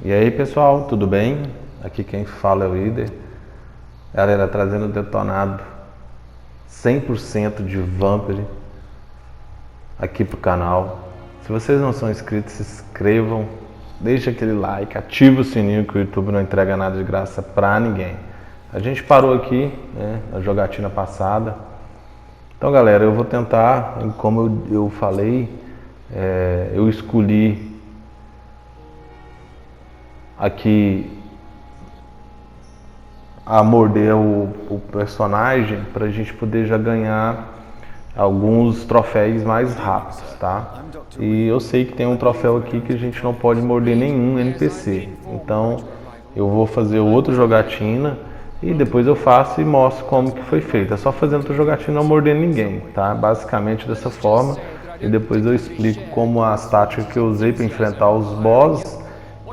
E aí pessoal, tudo bem? Aqui quem fala é o líder. Galera, trazendo o Detonado 100% de Vampyr aqui pro canal. Se vocês não são inscritos, se inscrevam, deixa aquele like, ativa o sininho que o YouTube não entrega nada de graça pra ninguém. A gente parou aqui, né, na jogatina passada. Então galera, eu vou tentar, como eu falei, eu escolhi aqui a morder o personagem para a gente poder já ganhar alguns troféus mais rápidos, tá? E eu sei que tem um troféu aqui que a gente não pode morder nenhum NPC, então eu vou fazer outro jogatina e depois eu faço e mostro como que foi feito. É só fazendo outra jogatina não morder ninguém, tá? Basicamente dessa forma, e depois eu explico como as táticas que eu usei para enfrentar os bosses,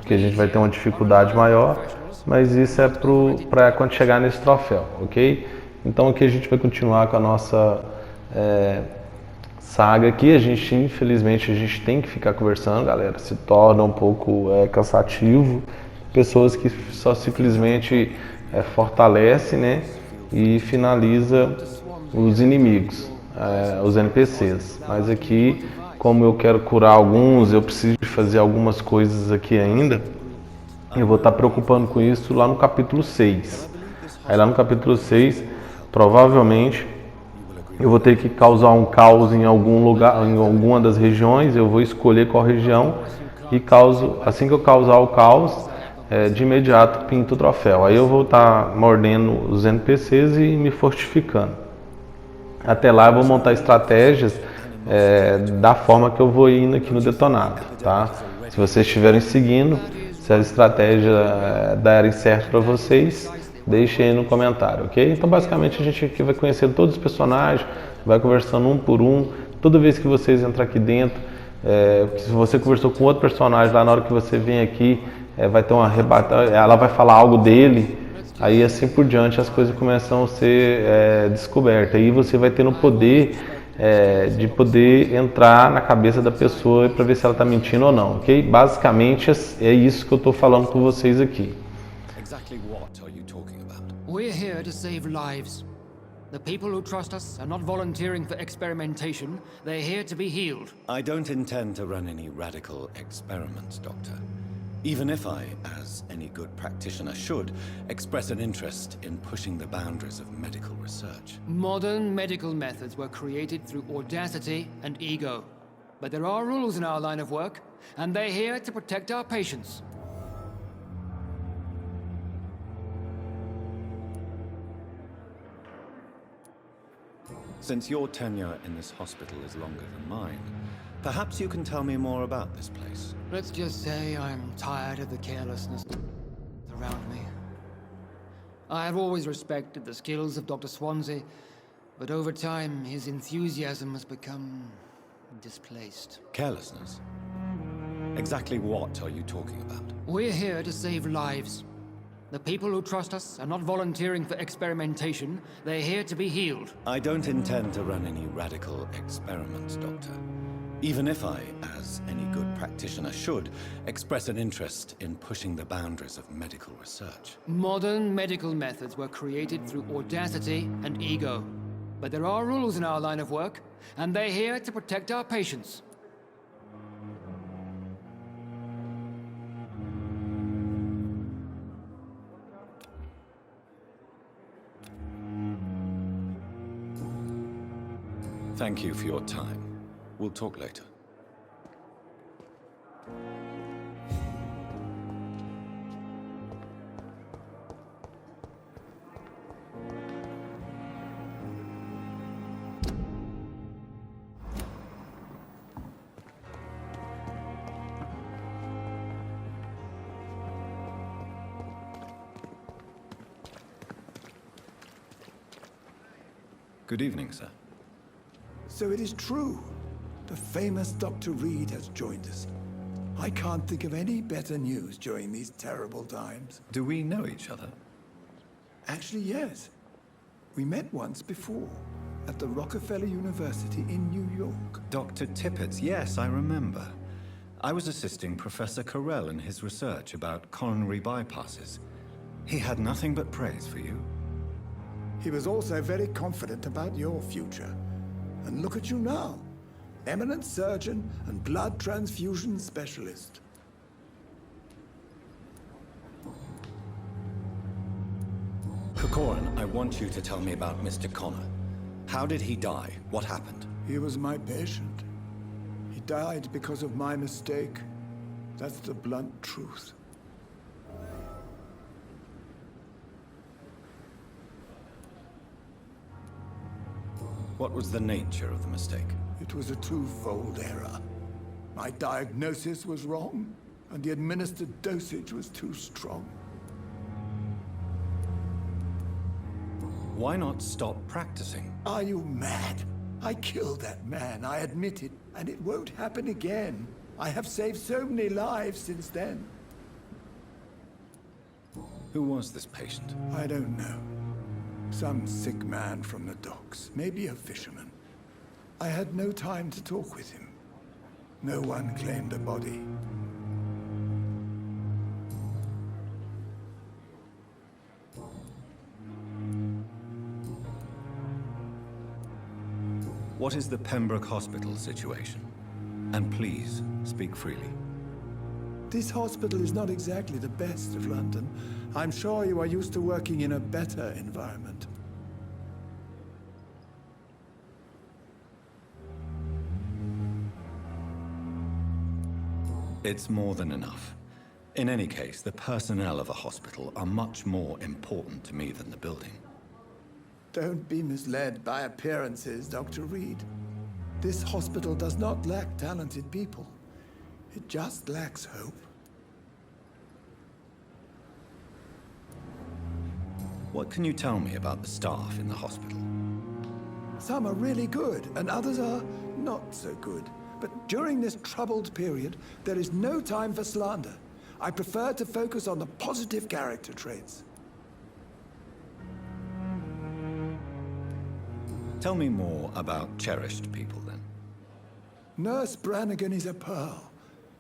que a gente vai ter uma dificuldade maior, mas isso é para quando chegar nesse troféu, ok? Então aqui a gente vai continuar com a nossa saga aqui. Infelizmente, a gente tem que ficar conversando, galera, se torna um pouco cansativo. Pessoas que só simplesmente fortalece, né, e finaliza os inimigos, os NPCs. Mas aqui, como eu quero curar alguns, eu preciso fazer algumas coisas aqui ainda. Eu vou estar preocupando com isso lá no capítulo 6. Aí lá no capítulo 6, provavelmente, eu vou ter que causar um caos em algum lugar, em alguma das regiões. Eu vou escolher qual região e assim que eu causar o caos, de imediato pinto o troféu. Aí eu vou estar mordendo os NPCs e me fortificando. Até lá eu vou montar estratégias da forma que eu vou indo aqui no Detonado, tá? Se vocês estiverem seguindo, se a estratégia derem certo para vocês, deixem aí no comentário, ok? Então basicamente a gente aqui vai conhecendo todos os personagens, vai conversando um por um. Toda vez que vocês entrar aqui dentro, se você conversou com outro personagem lá, na hora que você vem aqui, vai ter uma ela vai falar algo dele, aí assim por diante as coisas começam a ser descobertas. Aí você vai tendo o poder de poder entrar na cabeça da pessoa para ver se ela está mentindo ou não, ok? Basicamente é isso que eu estou falando com vocês aqui. Exactly what are you talking about? We're here to save lives. The people who trust us are not volunteering for experimentation. They're here to be healed. I don't intend to run any radical experiments, Doctor. Even if I, as any good practitioner should, express an interest in pushing the boundaries of medical research. Modern medical methods were created through audacity and ego. But there are rules in our line of work, and they're here to protect our patients. Since your tenure in this hospital is longer than mine, perhaps you can tell me more about this place. Let's just say I'm tired of the carelessness around me. I have always respected the skills of Dr. Swansea, but over time his enthusiasm has become displaced. Carelessness? Exactly what are you talking about? We're here to save lives. The people who trust us are not volunteering for experimentation. They're here to be healed. I don't intend to run any radical experiments, Doctor. Even if I, as any good practitioner should, express an interest in pushing the boundaries of medical research. Modern medical methods were created through audacity and ego. But there are rules in our line of work, and they're here to protect our patients. Thank you for your time. We'll talk later. Good evening, sir. So it is true. The famous Dr. Reed has joined us. I can't think of any better news during these terrible times. Do we know each other? Actually, yes. We met once before, at the Rockefeller University in New York. Dr. Tippett, yes, I remember. I was assisting Professor Carell in his research about coronary bypasses. He had nothing but praise for you. He was also very confident about your future. And look at you now. Eminent surgeon and blood transfusion specialist. Corcoran, I want you to tell me about Mr. Connor. How did he die? What happened? He was my patient. He died because of my mistake. That's the blunt truth. What was the nature of the mistake? It was a twofold error. My diagnosis was wrong, and the administered dosage was too strong. Why not stop practicing? Are you mad? I killed that man, I admit it, and it won't happen again. I have saved so many lives since then. Who was this patient? I don't know. Some sick man from the docks, maybe a fisherman. I had no time to talk with him. No one claimed a body. What is the Pembroke Hospital situation? And please, speak freely. This hospital is not exactly the best of London. I'm sure you are used to working in a better environment. It's more than enough. In any case, the personnel of a hospital are much more important to me than the building. Don't be misled by appearances, Dr. Reed. This hospital does not lack talented people. It just lacks hope. What can you tell me about the staff in the hospital? Some are really good, and others are not so good. But during this troubled period, there is no time for slander. I prefer to focus on the positive character traits. Tell me more about cherished people, then. Nurse Brannigan is a pearl.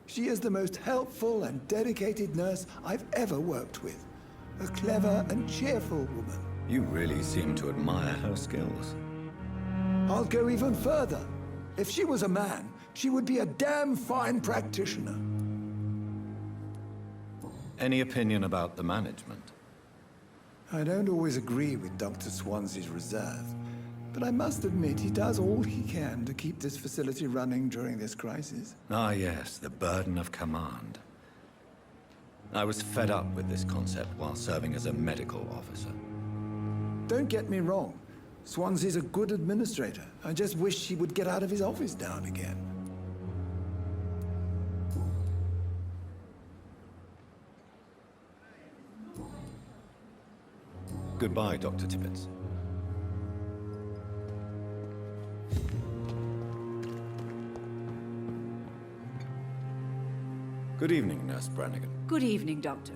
She is the most helpful and dedicated nurse I've ever worked with. A clever and cheerful woman. You really seem to admire her skills. I'll go even further. If she was a man, she would be a damn fine practitioner. Any opinion about the management? I don't always agree with Dr. Swansea's reserve, but I must admit he does all he can to keep this facility running during this crisis. Ah, yes, the burden of command. I was fed up with this concept while serving as a medical officer. Don't get me wrong. Swansea's a good administrator. I just wish he would get out of his office now and again. Goodbye, Dr. Tippett. Good evening, Nurse Brannigan. Good evening, Doctor.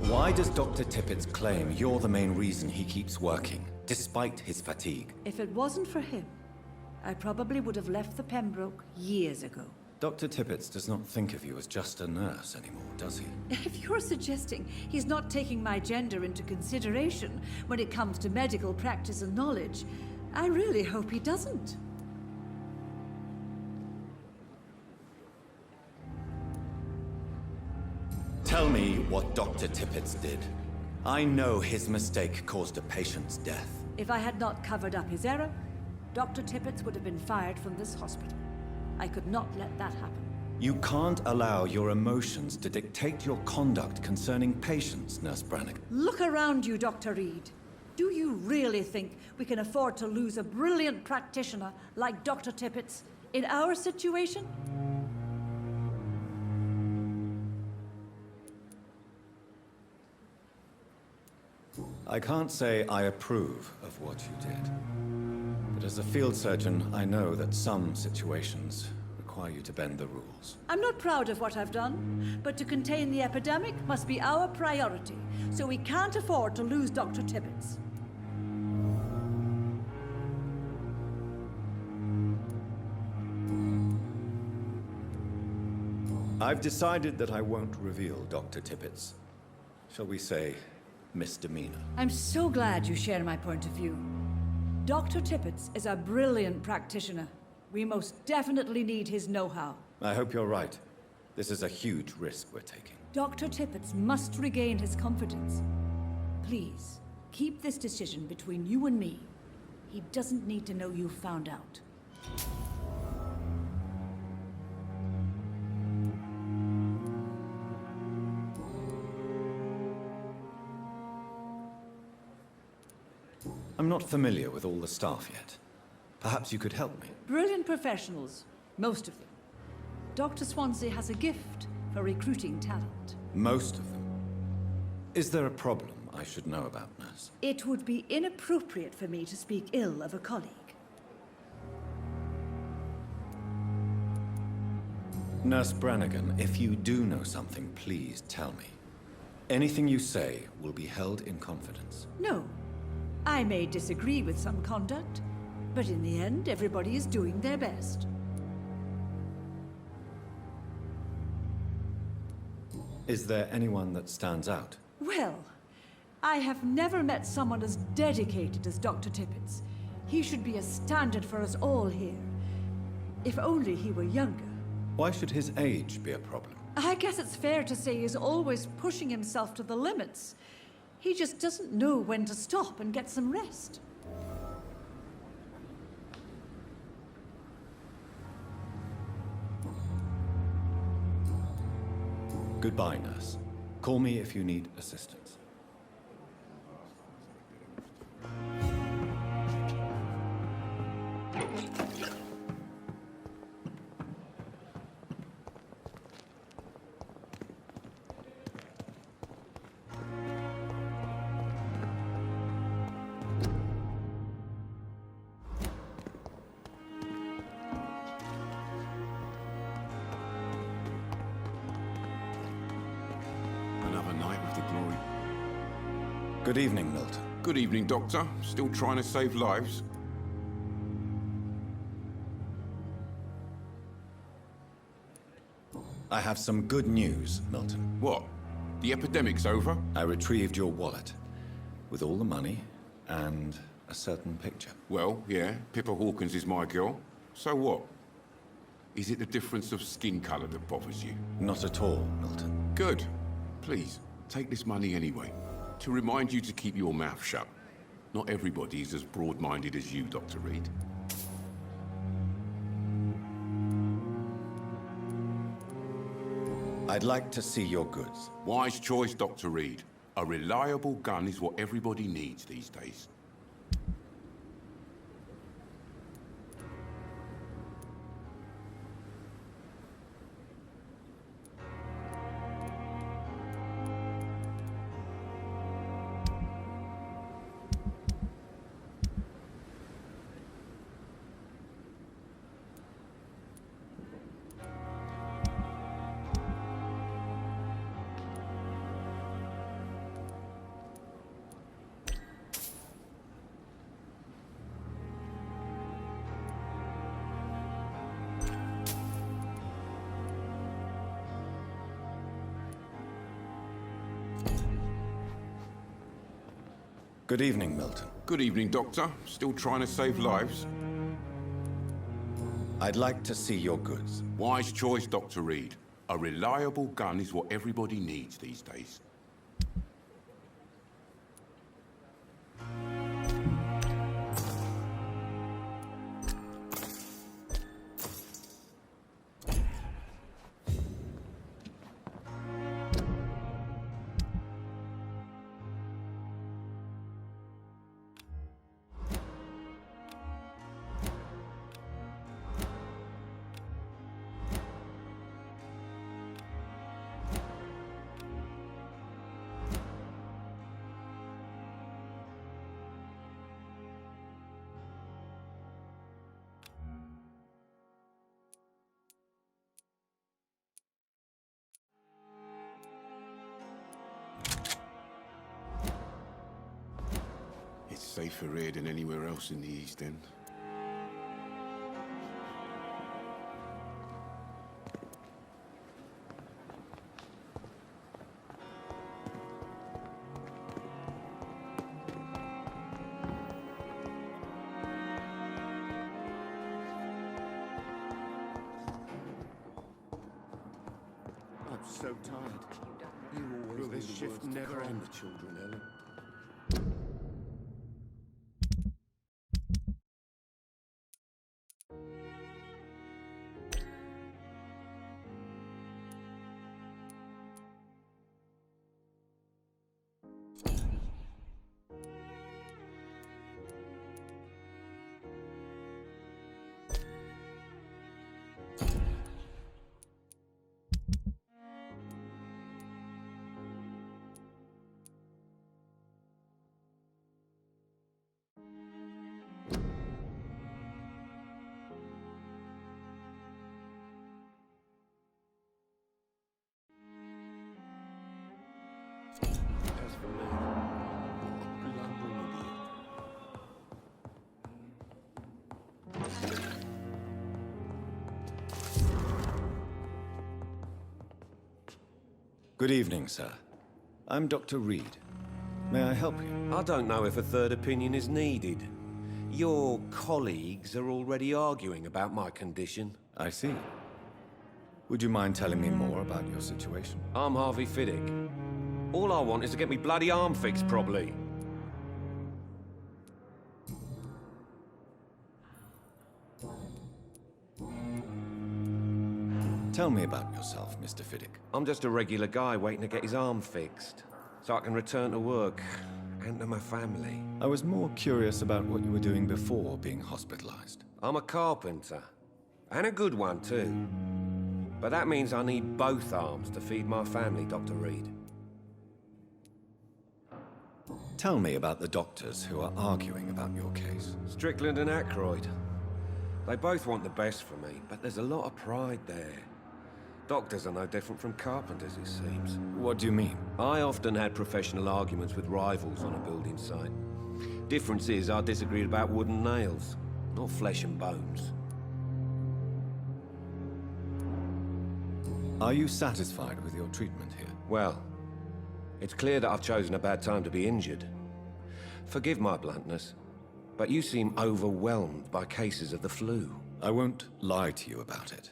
Why does Dr. Tippett claim you're the main reason he keeps working, despite his fatigue? If it wasn't for him, I probably would have left the Pembroke years ago. Dr. Tippett does not think of you as just a nurse anymore, does he? If you're suggesting he's not taking my gender into consideration when it comes to medical practice and knowledge, I really hope he doesn't. Tell me what Dr. Tippett did. I know his mistake caused a patient's death. If I had not covered up his error, Dr. Tippett would have been fired from this hospital. I could not let that happen. You can't allow your emotions to dictate your conduct concerning patients, Nurse Brannigan. Look around you, Dr. Reed. Do you really think we can afford to lose a brilliant practitioner like Dr. Tippett in our situation? I can't say I approve of what you did. But as a field surgeon, I know that some situations require you to bend the rules. I'm not proud of what I've done, but to contain the epidemic must be our priority, so we can't afford to lose Dr. Tippett. I've decided that I won't reveal Dr. Tippett's, shall we say, misdemeanor. I'm so glad you share my point of view. Dr. Tippett is a brilliant practitioner. We most definitely need his know-how. I hope you're right. This is a huge risk we're taking. Dr. Tippett must regain his confidence. Please, keep this decision between you and me. He doesn't need to know you found out. I'm not familiar with all the staff yet. Perhaps you could help me. Brilliant professionals, most of them. Dr. Swansea has a gift for recruiting talent. Most of them. Is there a problem I should know about, nurse? It would be inappropriate for me to speak ill of a colleague. Nurse Brannigan, if you do know something, please tell me. Anything you say will be held in confidence. No. I may disagree with some conduct, but in the end, everybody is doing their best. Is there anyone that stands out? Well, I have never met someone as dedicated as Dr. Tippett. He should be a standard for us all here. If only he were younger. Why should his age be a problem? I guess it's fair to say he's always pushing himself to the limits. He just doesn't know when to stop and get some rest. Goodbye, nurse. Call me if you need assistance. Another night with the glory. Good evening, Milton. Good evening, Doctor. Still trying to save lives? I have some good news, Milton. What? The epidemic's over? I retrieved your wallet with all the money and a certain picture. Well, yeah, Pippa Hawkins is my girl. So what? Is it the difference of skin color that bothers you? Not at all, Milton. Good. Please, take this money anyway. To remind you to keep your mouth shut. Not everybody is as broad-minded as you, Dr. Reed. I'd like to see your goods. Wise choice, Dr. Reed. A reliable gun is what everybody needs these days. Good evening, Milton. Good evening, Doctor. Still trying to save lives? I'd like to see your goods. Wise choice, Dr. Reed. A reliable gun is what everybody needs these days. It's safer here than anywhere else in the East End. I'm so tired. Will this shift never end? The children, Ellen. As for me, what a blubbering idiot. Good evening, sir. I'm Dr. Reed. May I help you? I don't know if a third opinion is needed. Your colleagues are already arguing about my condition. I see. Would you mind telling me more about your situation? I'm Harvey Fiddick. All I want is to get me bloody arm fixed properly. Tell me about yourself, Mr. Fiddick. I'm just a regular guy waiting to get his arm fixed, so I can return to work and to my family. I was more curious about what you were doing before being hospitalized. I'm a carpenter, and a good one too. But that means I need both arms to feed my family, Dr. Reed. Tell me about the doctors who are arguing about your case. Strickland and Aykroyd. They both want the best for me, but there's a lot of pride there. Doctors are no different from carpenters, it seems. What do you mean? I often had professional arguments with rivals on a building site. Difference is I disagreed about wooden nails, not flesh and bones. Are you satisfied with your treatment here? Well, it's clear that I've chosen a bad time to be injured. Forgive my bluntness, but you seem overwhelmed by cases of the flu. I won't lie to you about it.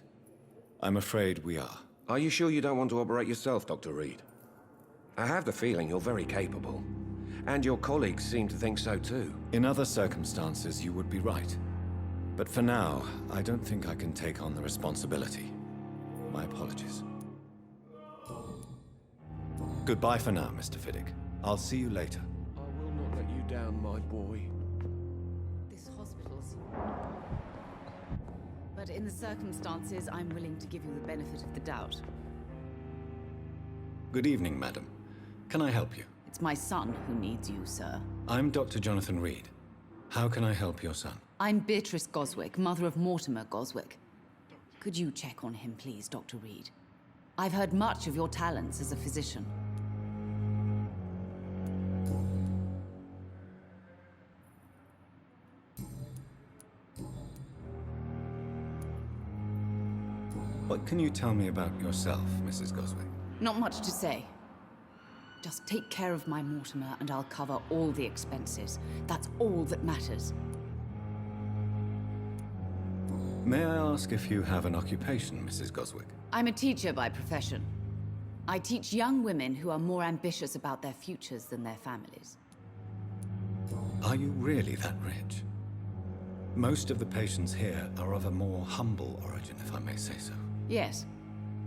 I'm afraid we are. Are you sure you don't want to operate yourself, Dr. Reed? I have the feeling you're very capable. And your colleagues seem to think so too. In other circumstances, you would be right. But for now, I don't think I can take on the responsibility. My apologies. Goodbye for now, Mr. Fiddick. I'll see you later. I will not let you down, my boy. This hospital's... But in the circumstances, I'm willing to give you the benefit of the doubt. Good evening, madam. Can I help you? It's my son who needs you, sir. I'm Dr. Jonathan Reed. How can I help your son? I'm Beatrice Goswick, mother of Mortimer Goswick. Could you check on him, please, Dr. Reed? I've heard much of your talents as a physician. What can you tell me about yourself, Mrs. Goswick? Not much to say. Just take care of my Mortimer and I'll cover all the expenses. That's all that matters. May I ask if you have an occupation, Mrs. Goswick? I'm a teacher by profession. I teach young women who are more ambitious about their futures than their families. Are you really that rich? Most of the patients here are of a more humble origin, if I may say so. Yes,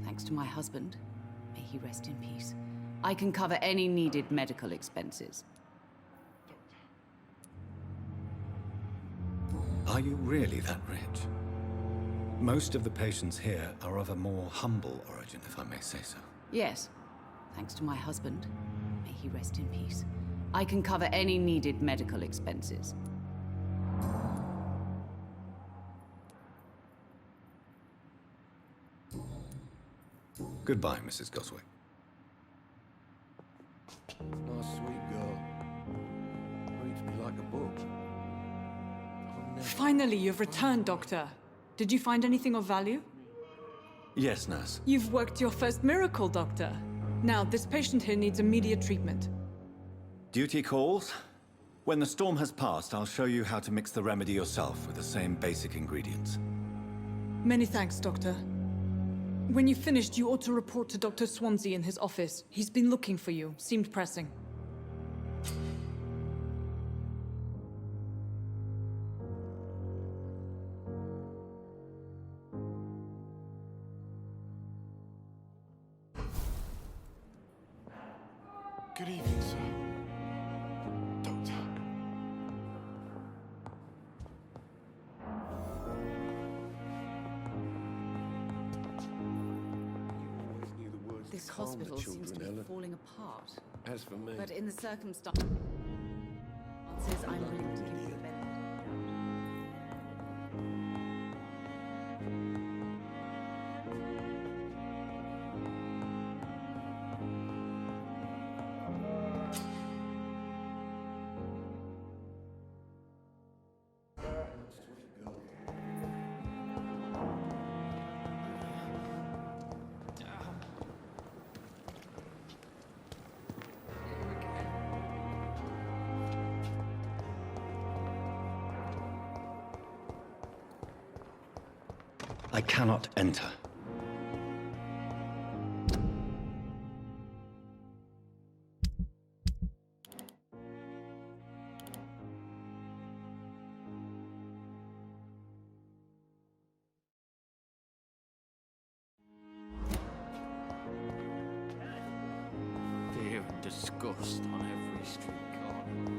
thanks to my husband. May he rest in peace. I can cover any needed medical expenses. Are you really that rich? Most of the patients here are of a more humble origin, if I may say so. Yes, thanks to my husband. May he rest in peace. I can cover any needed medical expenses. Goodbye, Mrs. Goswick. My sweet girl. Reads me like a book. Finally, you've returned, Doctor. Did you find anything of value? Yes, nurse. You've worked your first miracle, Doctor. Now, this patient here needs immediate treatment. Duty calls. When the storm has passed, I'll show you how to mix the remedy yourself with the same basic ingredients. Many thanks, Doctor. When you finished, you ought to report to Dr. Swansea in his office. He's been looking for you. Seemed pressing. Good evening, sir. Doctor. This hospital seems to be falling apart. As for me, But in the circumstances, I'm willing to give you the benefit. I cannot enter. Fear and disgust on every street corner.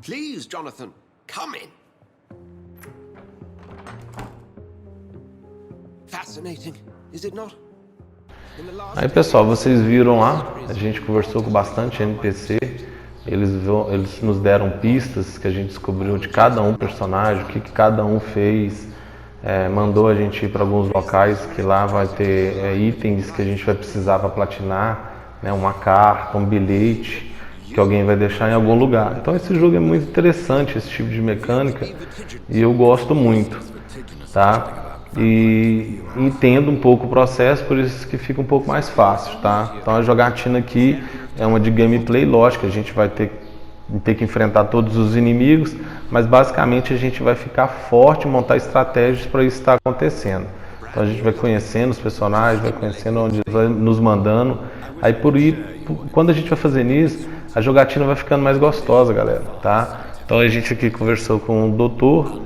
Please, Jonathan, come in. Fascinating, is it not? Aí pessoal, vocês viram lá, a gente conversou com bastante NPC, eles nos deram pistas que a gente descobriu de cada um personagem, o que cada um fez, mandou a gente ir para alguns locais que lá vai ter itens que a gente vai precisar para platinar, né, uma carta, um bilhete que alguém vai deixar em algum lugar. Então esse jogo é muito interessante, esse tipo de mecânica, e eu gosto muito, tá? E entendo um pouco o processo, por isso que fica um pouco mais fácil, tá? Então a jogatina aqui é uma de gameplay, lógico, a gente vai ter que enfrentar todos os inimigos, mas basicamente a gente vai ficar forte, montar estratégias para isso estar acontecendo. Então a gente vai conhecendo os personagens, vai conhecendo onde eles vão nos mandando, aí quando a gente vai fazendo isso, a jogatina vai ficando mais gostosa, galera, tá? Então a gente aqui conversou com o doutor.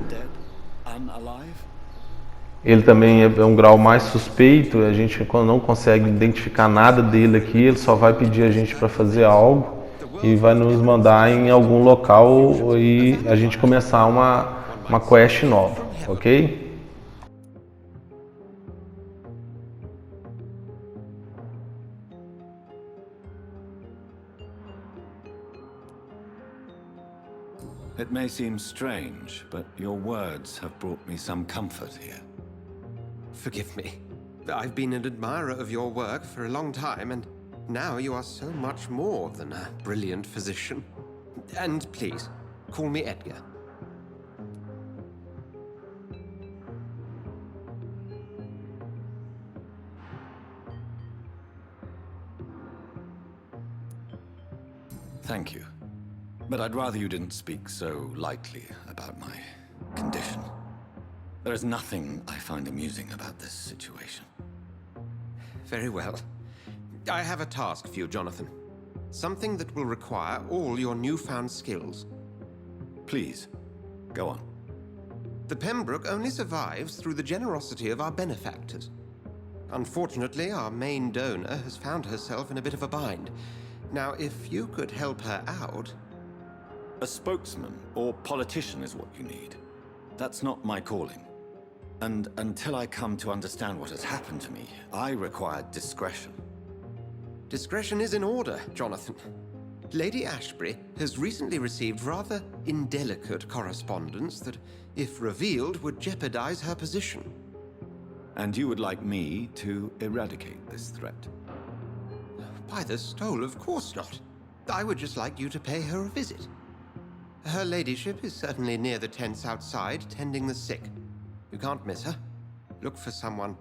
Ele também é um grau mais suspeito, a gente não consegue identificar nada dele aqui, ele só vai pedir a gente para fazer algo e vai nos mandar em algum local e a gente começar uma quest nova, ok? It may seem strange, but your words have brought me some comfort here. Forgive me. I've been an admirer of your work for a long time, and now you are so much more than a brilliant physician. And please, call me Edgar. Thank you. But I'd rather you didn't speak so lightly about my condition. There is nothing I find amusing about this situation. Very well. I have a task for you, Jonathan. Something that will require all your newfound skills. Please, go on. The Pembroke only survives through the generosity of our benefactors. Unfortunately, our main donor has found herself in a bit of a bind. Now, if you could help her out... A spokesman or politician is what you need. That's not my calling. And until I come to understand what has happened to me, I require discretion. Discretion is in order, Jonathan. Lady Ashbury has recently received rather indelicate correspondence that, if revealed, would jeopardize her position. And you would like me to eradicate this threat? By the stole, of course not. I would just like you to pay her a visit. Her ladyship is certainly near the tents outside, tending the sick. You can't miss her. Look for someone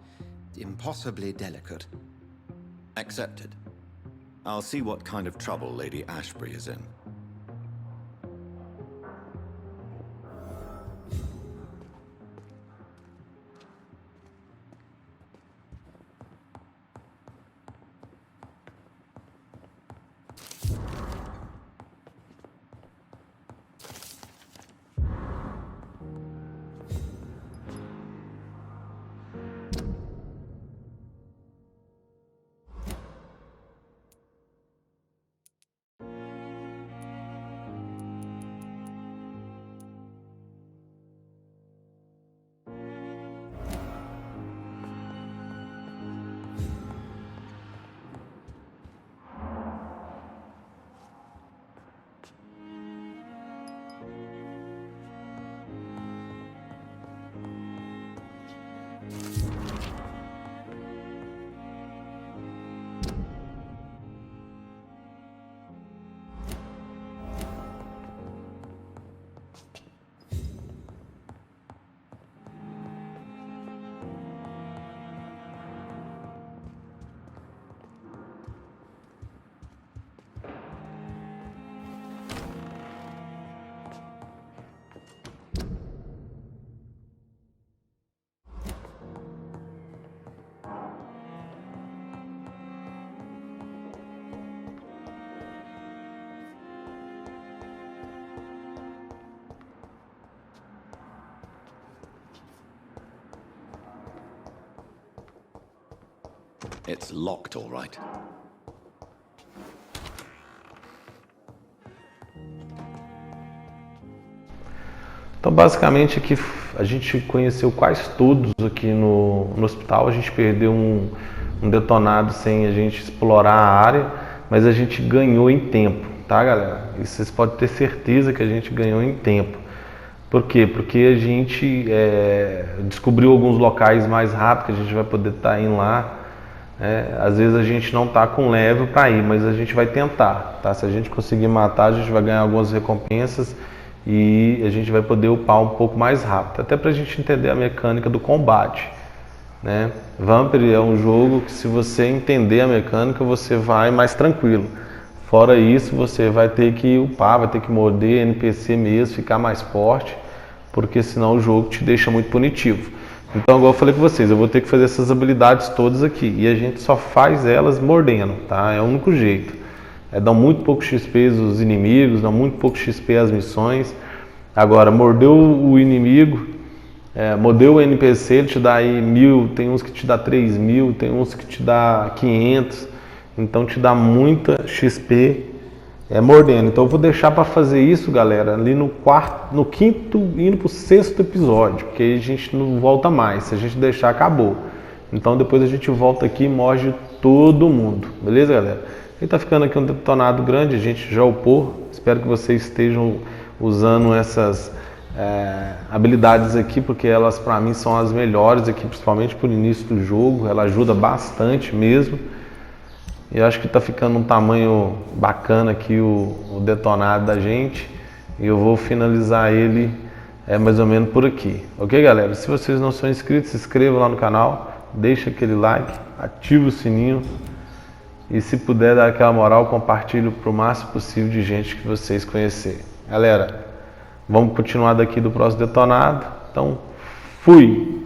impossibly delicate. Accepted. I'll see what kind of trouble Lady Ashbury is in. It's locked, all right. Então, basicamente, aqui a gente conheceu quase todos aqui no hospital. A gente perdeu um detonado sem a gente explorar a área, mas a gente ganhou em tempo, tá, galera? E vocês podem ter certeza que a gente ganhou em tempo. Por quê? Porque a gente descobriu alguns locais mais rápido, que a gente vai poder estar indo lá. Às vezes a gente não está com level para ir, mas a gente vai tentar, tá? Se a gente conseguir matar, a gente vai ganhar algumas recompensas e a gente vai poder upar um pouco mais rápido, até para a gente entender a mecânica do combate, né? Vampyr é um jogo que, se você entender a mecânica, você vai mais tranquilo. Fora isso, você vai ter que upar, vai ter que morder NPC mesmo, ficar mais forte, porque senão o jogo te deixa muito punitivo. Então, igual eu falei com vocês, eu vou ter que fazer essas habilidades todas aqui. E a gente só faz elas mordendo, tá? É o único jeito. Dão muito pouco XP os inimigos, dão muito pouco XP as missões. Agora, mordeu o inimigo, mordeu o NPC, ele te dá aí 1000, tem uns que te dá 3000, tem uns que te dá 500. Então, te dá muita XP mordendo. Então, eu vou deixar para fazer isso, galera, ali no quinto, indo pro 6º episódio, porque aí a gente não volta mais. Se a gente deixar, acabou. Então, depois a gente volta aqui e morde todo mundo. Beleza, galera? Ele tá ficando aqui um detonado grande, a gente já upou. Espero que vocês estejam usando essas habilidades aqui, porque elas, para mim, são as melhores aqui, principalmente pro início do jogo. Ela ajuda bastante mesmo. E eu acho que está ficando um tamanho bacana aqui o detonado da gente. E eu vou finalizar ele mais ou menos por aqui. Ok, galera? Se vocês não são inscritos, se inscrevam lá no canal. Deixa aquele like, ativa o sininho. E se puder dar aquela moral, compartilhe para o máximo possível de gente que vocês conhecerem. Galera, vamos continuar daqui do próximo detonado. Então, fui!